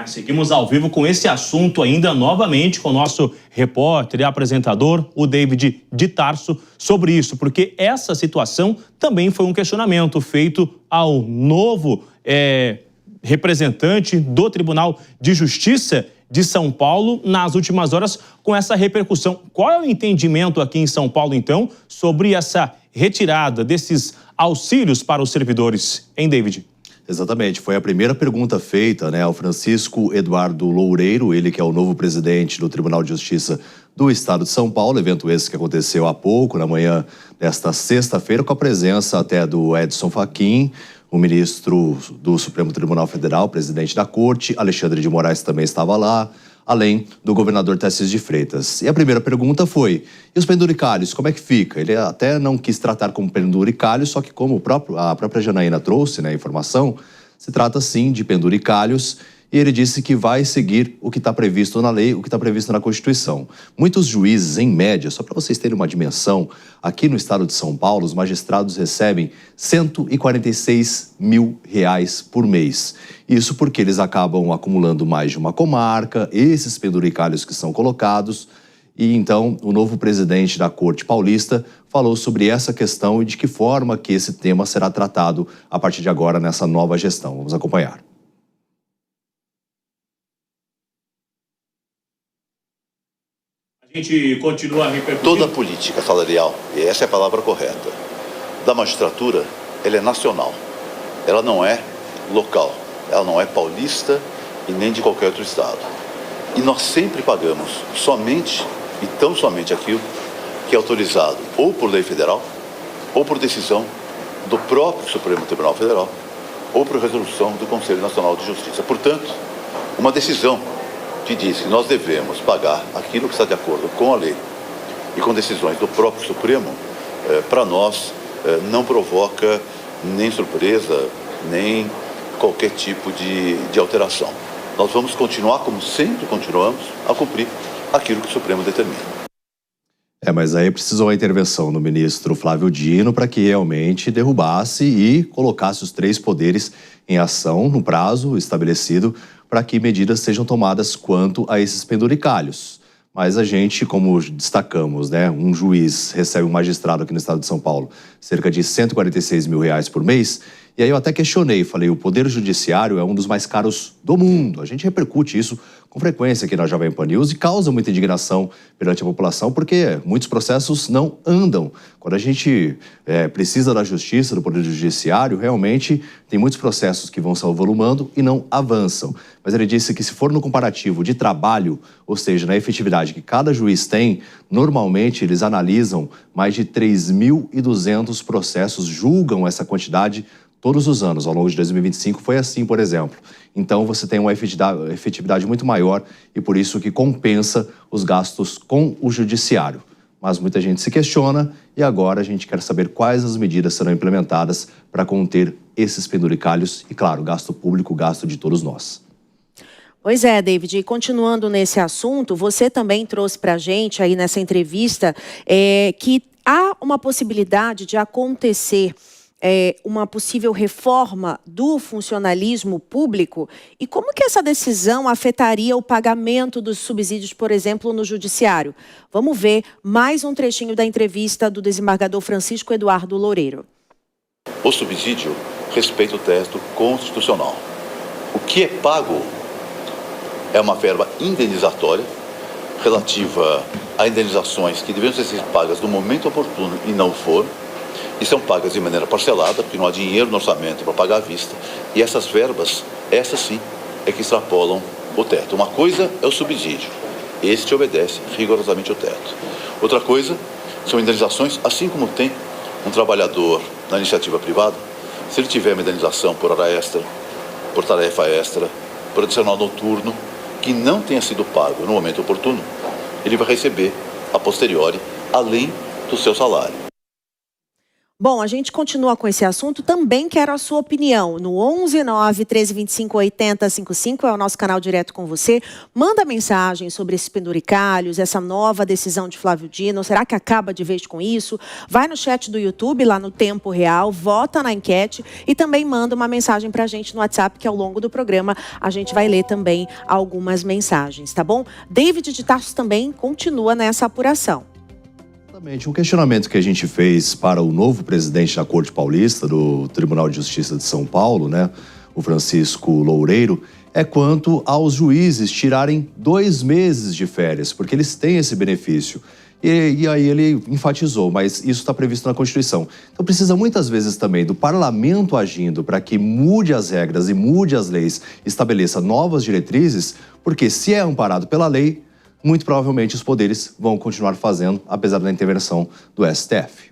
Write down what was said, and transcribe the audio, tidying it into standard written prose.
né? Seguimos ao vivo com esse assunto ainda novamente com o nosso repórter e apresentador, o David de Tarso, sobre isso, porque essa situação também foi um questionamento feito ao novo representante do Tribunal de Justiça de São Paulo nas últimas horas com essa repercussão. Qual é o entendimento aqui em São Paulo, então, sobre essa retirada desses auxílios para os servidores, hein, David? Exatamente, foi a primeira pergunta feita, né, ao Francisco Eduardo Loureiro, ele que é o novo presidente do Tribunal de Justiça do Estado de São Paulo, evento esse que aconteceu há pouco, na manhã desta sexta-feira, com a presença até do Edson Fachin, o ministro do Supremo Tribunal Federal, presidente da Corte, Alexandre de Moraes também estava lá, além do governador Tarcísio de Freitas. E a primeira pergunta foi, e os penduricalhos, como é que fica? Ele até não quis tratar como penduricalhos, só que como a própria Janaína trouxe, né, a informação, se trata sim de penduricalhos, e ele disse que vai seguir o que está previsto na lei, o que está previsto na Constituição. Muitos juízes, em média, só para vocês terem uma dimensão, aqui no estado de São Paulo, os magistrados recebem R$ 146 mil por mês. Isso porque eles acabam acumulando mais de uma comarca, esses penduricalhos que são colocados, e então o novo presidente da Corte Paulista falou sobre essa questão e de que forma que esse tema será tratado a partir de agora nessa nova gestão. Vamos acompanhar. A gente continua a repercutir. Toda a política salarial, e essa é a palavra correta, da magistratura, ela é nacional. Ela não é local, ela não é paulista e nem de qualquer outro estado. E nós sempre pagamos somente e tão somente aquilo que é autorizado ou por lei federal, ou por decisão do próprio Supremo Tribunal Federal, ou por resolução do Conselho Nacional de Justiça. Portanto, uma decisão que diz que nós devemos pagar aquilo que está de acordo com a lei e com decisões do próprio Supremo, para nós não provoca nem surpresa, nem qualquer tipo de alteração. Nós vamos continuar, como sempre continuamos, a cumprir aquilo que o Supremo determina. Mas aí precisou a intervenção do ministro Flávio Dino para que realmente derrubasse e colocasse os três poderes em ação no prazo estabelecido para que medidas sejam tomadas quanto a esses penduricalhos. Mas a gente, como destacamos, né, um juiz recebe um magistrado aqui no estado de São Paulo cerca de R$ 146 mil por mês. E aí eu até questionei, falei, o Poder Judiciário é um dos mais caros do mundo. A gente repercute isso com frequência aqui na Jovem Pan News e causa muita indignação perante a população, porque muitos processos não andam. Quando a gente precisa da justiça, do Poder Judiciário, realmente tem muitos processos que vão se avolumando e não avançam. Mas ele disse que se for no comparativo de trabalho, ou seja, na efetividade que cada juiz tem, normalmente eles analisam mais de 3.200 processos, julgam essa quantidade todos os anos. Ao longo de 2025 foi assim, por exemplo. Então você tem uma efetividade muito maior e por isso que compensa os gastos com o judiciário. Mas muita gente se questiona e agora a gente quer saber quais as medidas serão implementadas para conter esses penduricalhos e, claro, gasto público, gasto de todos nós. Pois é, David, e continuando nesse assunto, você também trouxe para a gente aí nessa entrevista que há uma possibilidade de acontecer uma possível reforma do funcionalismo público e como que essa decisão afetaria o pagamento dos subsídios, por exemplo, no judiciário? Vamos ver mais um trechinho da entrevista do desembargador Francisco Eduardo Loureiro. O subsídio respeita o texto constitucional. O que é pago é uma verba indenizatória relativa a indenizações que deveriam ser pagas no momento oportuno e não foram, e são pagas de maneira parcelada, porque não há dinheiro no orçamento para pagar à vista. E essas verbas, essas sim, é que extrapolam o teto. Uma coisa é o subsídio. Este obedece rigorosamente o teto. Outra coisa são indenizações, assim como tem um trabalhador na iniciativa privada, se ele tiver uma indenização por hora extra, por tarefa extra, por adicional noturno, que não tenha sido pago no momento oportuno, ele vai receber a posteriori, além do seu salário. Bom, a gente continua com esse assunto, também quero a sua opinião. No 119-1325-8055 é o nosso canal direto com você. Manda mensagem sobre esses penduricalhos, essa nova decisão de Flávio Dino. Será que acaba de vez com isso? Vai no chat do YouTube, lá no Tempo Real, vota na enquete e também manda uma mensagem pra gente no WhatsApp, que ao longo do programa a gente vai ler também algumas mensagens, tá bom? David de Tarso também continua nessa apuração. Um questionamento que a gente fez para o novo presidente da Corte Paulista, do Tribunal de Justiça de São Paulo, né, o Francisco Loureiro, é quanto aos juízes tirarem 2 meses de férias, porque eles têm esse benefício. E aí ele enfatizou, mas isso está previsto na Constituição. Então precisa muitas vezes também do parlamento agindo para que mude as regras e mude as leis, estabeleça novas diretrizes, porque se é amparado pela lei, muito provavelmente os poderes vão continuar fazendo, apesar da intervenção do STF.